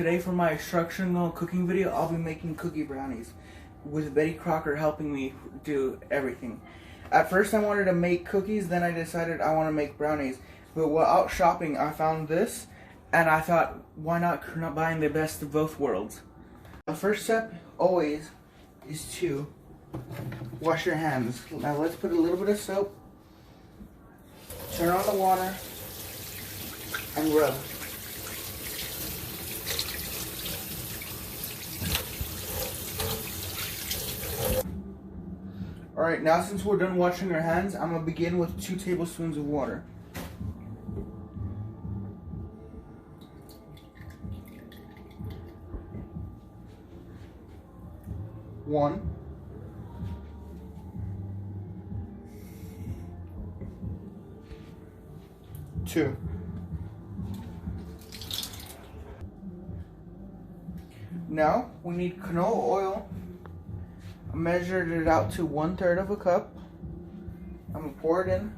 Today for my instructional cooking video, I'll be making cookie brownies with Betty Crocker helping me do everything. At first I wanted to make cookies, then I decided I want to make brownies. But while out shopping, I found this and I thought, why not combine the best of both worlds? The first step always is to wash your hands. Now let's put a little bit of soap, turn on the water, and rub. Alright, now since we're done washing our hands, I'm going to begin with 2 tablespoons of water. One. Two. Now we need canola oil. I measured it out to 1/3 of a cup. I'm gonna pour it in.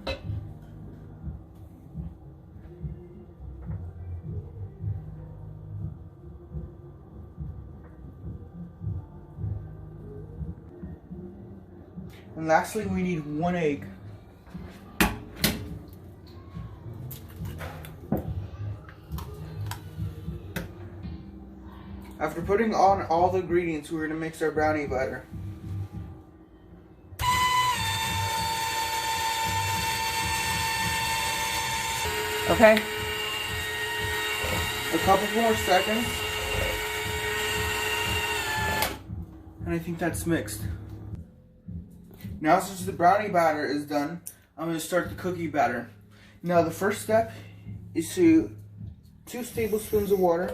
And lastly, we need 1 egg. After putting on all the ingredients, we're gonna mix our brownie batter. Okay, a couple more seconds, and I think that's mixed. Now since the brownie batter is done, I'm going to start the cookie batter. Now the first step is to 2 tablespoons of water,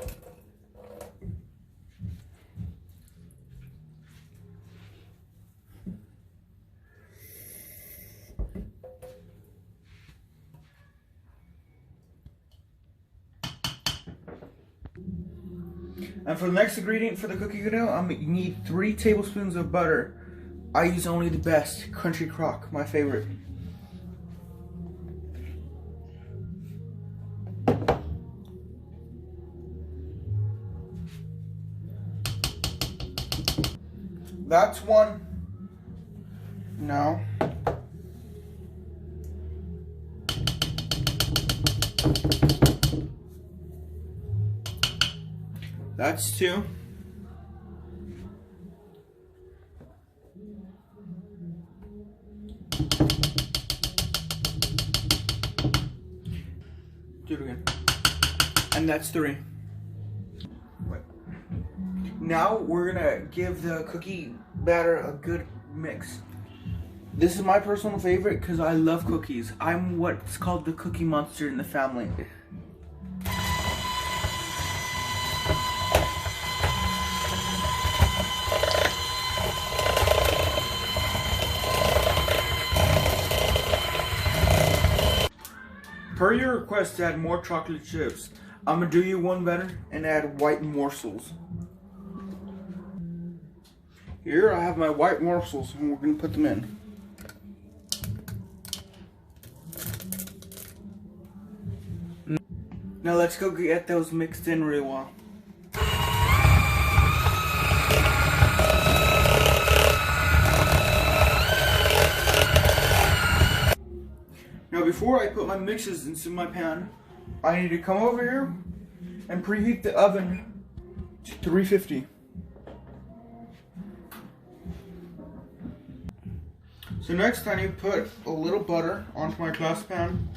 and for the next ingredient for the cookie dough, I'm going to need 3 tablespoons of butter. I use only the best, Country Crock, my favorite. That's 1. Now, that's 2. Do it again. And that's 3. Wait. Now we're gonna give the cookie batter a good mix. This is my personal favorite because I love cookies. I'm what's called the cookie monster in the family. Per your request to add more chocolate chips, I'm gonna do you one better and add white morsels. Here I have my white morsels and we're gonna put them in. Now let's go get those mixed in really well. Now before I put my mixes into my pan, I need to come over here and preheat the oven to 350. So next I need to put a little butter onto my glass pan.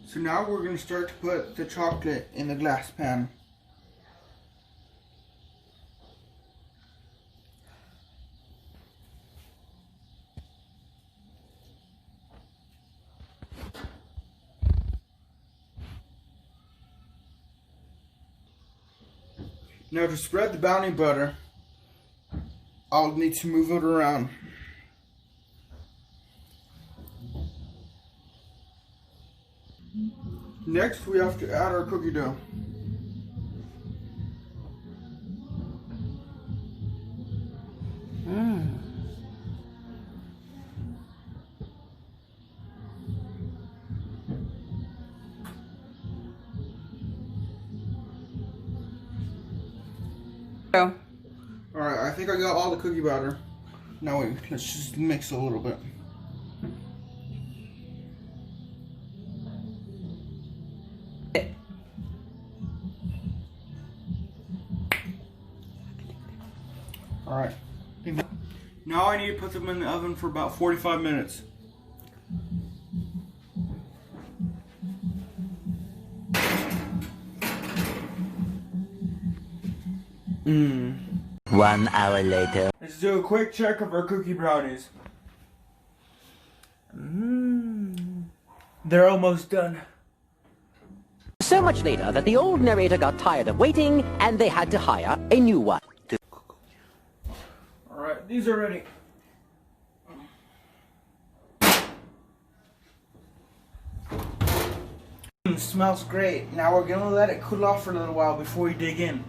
So now we're going to start to put the chocolate in the glass pan. Now to spread the brownie butter, I'll need to move it around. Next, we have to add our cookie dough. Go. Alright, I think I got all the cookie batter. Now wait, let's just mix a little bit. Alright. Now I need to put them in the oven for about 45 minutes. Mmm. 1 hour later. Let's do a quick check of our cookie brownies. They're almost done. So much later that the old narrator got tired of waiting and they had to hire a new one. Alright, these are ready. Smells great. Now we're gonna let it cool off for a little while before we dig in.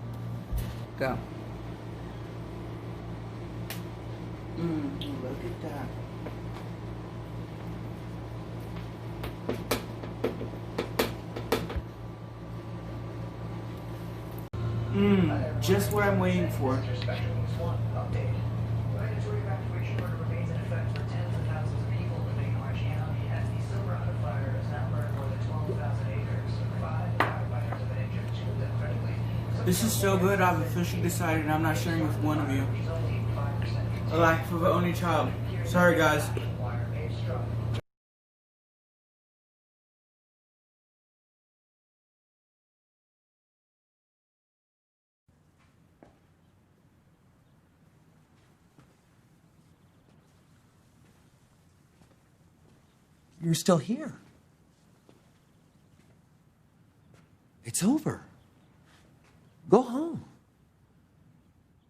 Go. Look at that. Just what I'm waiting for. This is so good, I've officially decided I'm not sharing with one of you. A life of an only child. Sorry guys. You're still here. It's over. Go home.